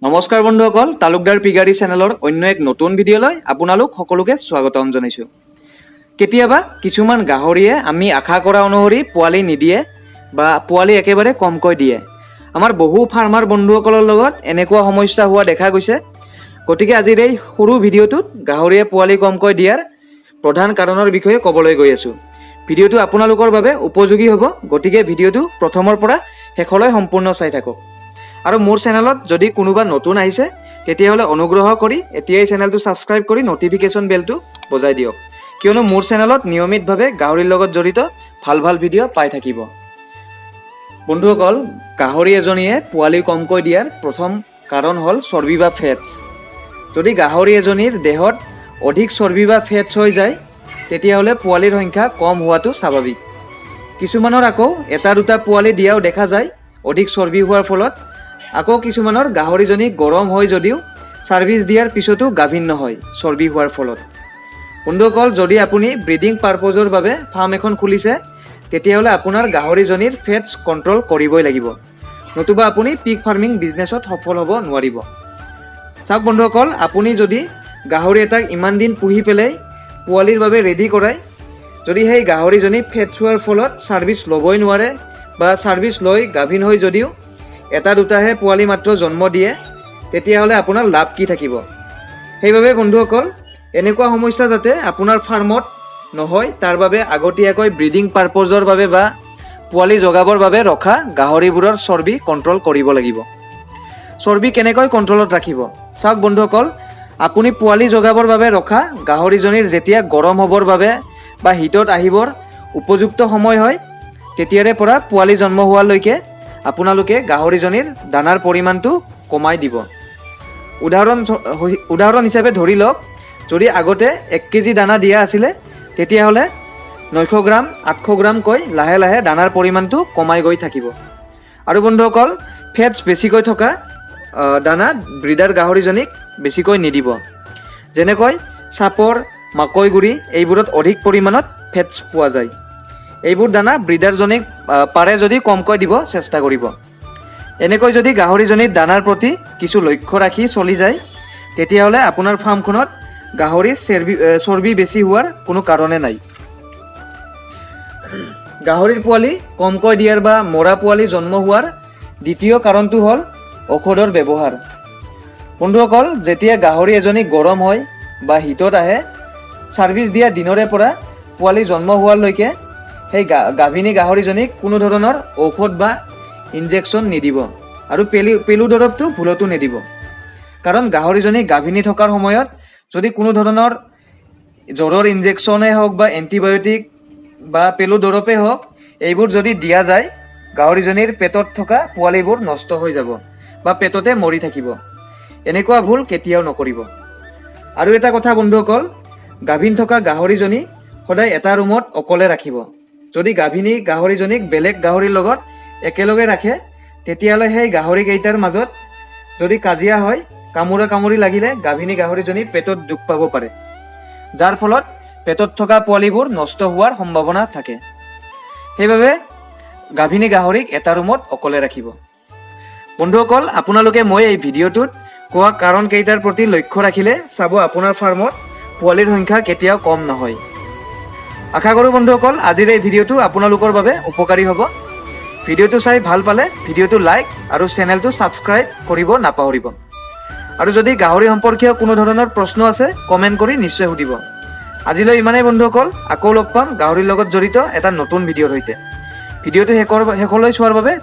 নমস্কাৰ বন্ধুসকল, তালুকদাৰ পিগাৰী চেনেলৰ অন্য এক নতুন ভিডিঅ'লৈ আপোনালোক সকলোকে স্বাগতম জনাইছোঁ। কেতিয়াবা কিছুমান গাহৰিয়ে আমি আশা কৰা অনুসৰি পোৱালি নিদিয়ে বা পোৱালি একেবাৰে কমকৈ দিয়ে। আমাৰ বহু ফাৰ্মাৰ বন্ধুসকলৰ লগত এনেকুৱা সমস্যা হোৱা দেখা গৈছে। গতিকে আজিৰ এই সৰু ভিডিঅ'টোত গাহৰিয়ে পোৱালি কমকৈ দিয়াৰ প্ৰধান কাৰণৰ বিষয়ে ক'বলৈ গৈ আছোঁ। ভিডিঅ'টো আপোনালোকৰ বাবে উপযোগী হ'ব, গতিকে ভিডিঅ'টো প্ৰথমৰ পৰা শেষলৈ সম্পূৰ্ণ চাই থাকক। আৰু মোৰ চেনেলত যদি কোনোবা নতুন আহিছে তেতিয়াহ'লে অনুগ্ৰহ কৰি এতিয়াই চেনেলটো ছাবস্ক্ৰাইব কৰি নটিফিকেশ্যন বেলটো বজাই দিয়ক, কিয়নো মোৰ চেনেলত নিয়মিতভাৱে গাহৰিৰ লগত জড়িত ভাল ভাল ভিডিঅ' পাই থাকিব। বন্ধুসকল, গাহৰি এজনীয়ে পোৱালি কমকৈ দিয়াৰ প্ৰথম কাৰণ হ'ল চৰ্বি বা ফেটছ। যদি গাহৰি এজনীৰ দেহত অধিক চৰ্বি বা ফেটছ হৈ যায় তেতিয়াহ'লে পোৱালিৰ সংখ্যা কম হোৱাটো স্বাভাৱিক। কিছুমানৰ আকৌ এটা দুটা পোৱালি দিয়াও দেখা যায় অধিক চৰ্বি হোৱাৰ ফলত। আকৌ কিছুমানৰ গাহৰিজনী গৰম হয় যদিও ছাৰ্ভিচ দিয়াৰ পিছতো গাভিন নহয় চৰ্বি হোৱাৰ ফলত। বন্ধুসকল, যদি আপুনি ব্ৰিডিং পাৰপজৰ বাবে ফাৰ্ম এখন খুলিছে তেতিয়াহ'লে আপোনাৰ গাহৰিজনীৰ ফেটছ কণ্ট্ৰল কৰিবই লাগিব, নতুবা আপুনি পিগ ফাৰ্মিং বিজনেছত সফল হ'ব নোৱাৰিব। চাওক বন্ধুসকল, আপুনি যদি গাহৰি এটাক ইমান দিন পুহি পেলাই পোৱালিৰ বাবে ৰেডি কৰায়, যদি সেই গাহৰিজনী ফেটছ হোৱাৰ ফলত ছাৰ্ভিচ ল'বই নোৱাৰে বা ছাৰ্ভিচ লৈ গাভিন হৈ যদিও এটা দুটাহে পোৱালি মাত্ৰ জন্ম দিয়ে, তেতিয়াহ'লে আপোনাৰ লাভ কি থাকিব? সেইবাবে বন্ধুসকল, এনেকুৱা সমস্যা যাতে আপোনাৰ ফাৰ্মত নহয় তাৰ বাবে আগতীয়াকৈ ব্ৰিডিং পাৰপজৰ বাবে বা পোৱালি জগাবৰ বাবে ৰখা গাহৰিবোৰৰ চৰ্বি কণ্ট্ৰল কৰিব লাগিব। চৰ্বি কেনেকৈ কণ্ট্ৰলত ৰাখিব? চাওক বন্ধুসকল, আপুনি পোৱালি জগাবৰ বাবে ৰখা গাহৰিজনীৰ যেতিয়া গৰম হ'বৰ বাবে বা হিটত আহিবৰ উপযুক্ত সময় হয় তেতিয়াৰে পৰা পোৱালি জন্ম হোৱালৈকে আপোনালোকে গাহৰিজনীৰ দানাৰ পৰিমাণটো কমাই দিব। উদাহৰণ হিচাপে ধৰি লওক, যদি আগতে 1 কেজি দানা দিয়া আছিলে তেতিয়াহ'লে 900 গ্ৰাম 800 গ্ৰামকৈ লাহে লাহে দানাৰ পৰিমাণটো কমাই গৈ থাকিব। আৰু বন্ধুসকল, ফেটছ বেছিকৈ থকা দানা ব্ৰিডাৰ গাহৰিজনীক বেছিকৈ নিদিব। যেনেকৈ চাপৰ, মাকৈ গুড়ি এইবোৰত অধিক পৰিমাণত ফেটছ পোৱা যায়। এইবোৰ দানা ব্ৰিডাৰজনীক পাৰে যদি কমকৈ দিব চেষ্টা কৰিব। এনেকৈ যদি গাহৰিজনীৰ দানাৰ প্ৰতি কিছু লক্ষ্য ৰাখি চলি যায় তেতিয়াহ'লে আপোনাৰ ফাৰ্মখনত গাহৰিৰ চৰ্বি বেছি হোৱাৰ কোনো কাৰণে নাই। গাহৰিৰ পোৱালি কমকৈ দিয়াৰ বা মৰা পোৱালি জন্ম হোৱাৰ দ্বিতীয় কাৰণটো হ'ল ঔষধৰ ব্যৱহাৰ। বন্ধুসকল, যেতিয়া গাহৰি এজনী গৰম হয় বা হিটত আহে, ছাৰ্ভিচ দিয়া দিনৰে পৰা পোৱালি জন্ম হোৱালৈকে সেই গাভিনী গাহৰিজনীক কোনো ধৰণৰ ঔষধ বা ইনজেকশ্যন নিদিব আৰু পেলু দৰৱটো ভুলতো নিদিব। কাৰণ গাহৰিজনী গাভিনী থকাৰ সময়ত যদি কোনো ধৰণৰ জ্বৰৰ ইনজেকশ্যনেই হওক বা এণ্টিবায়'টিক বা পেলু দৰৱেই হওক এইবোৰ যদি দিয়া যায়, গাহৰিজনীৰ পেটত থকা পোৱালিবোৰ নষ্ট হৈ যাব বা পেটতে মৰি থাকিব। এনেকুৱা ভুল কেতিয়াও নকৰিব। আৰু এটা কথা বন্ধুসকল, গাভিন থকা গাহৰিজনী সদায় এটা ৰুমত অকলে ৰাখিব। যদি গাভিনী গাহৰিজনীক বেলেগ গাহৰিৰ লগত একেলগে ৰাখে তেতিয়াহ'লে সেই গাহৰিকেইটাৰ মাজত যদি কাজিয়া হয়, কামোৰা কামুৰি লাগিলে গাভিনী গাহৰিজনী পেটত দুখ পাব পাৰে, যাৰ ফলত পেটত থকা পোৱালিবোৰ নষ্ট হোৱাৰ সম্ভাৱনা থাকে। সেইবাবে গাভিনী গাহৰিক এটা ৰুমত অকলে ৰাখিব। বন্ধুসকল, আপোনালোকে মই এই ভিডিঅ'টোত কোৱা কাৰণকেইটাৰ প্ৰতি লক্ষ্য ৰাখিলে চাব আপোনাৰ ফাৰ্মত পোৱালিৰ সংখ্যা কেতিয়াও কম নহয়। আশা কৰোঁ বন্ধুসকল আজিৰ এই ভিডিঅ'টো আপোনালোকৰ বাবে উপকাৰী হ'ব। ভিডিঅ'টো চাই ভাল পালে ভিডিঅ'টো লাইক আৰু চেনেলটো ছাবস্ক্ৰাইব কৰিব নাপাহৰিব। আৰু যদি গাহৰি সম্পৰ্কীয় কোনো ধৰণৰ প্ৰশ্ন আছে কমেণ্ট কৰি নিশ্চয় সুধিব। আজিলৈ ইমানেই বন্ধুসকল, আকৌ লগ পাম গাহৰিৰ লগত জড়িত এটা নতুন ভিডিঅ'ৰ সৈতে। ভিডিঅ'টো শেষলৈ চোৱাৰ বাবে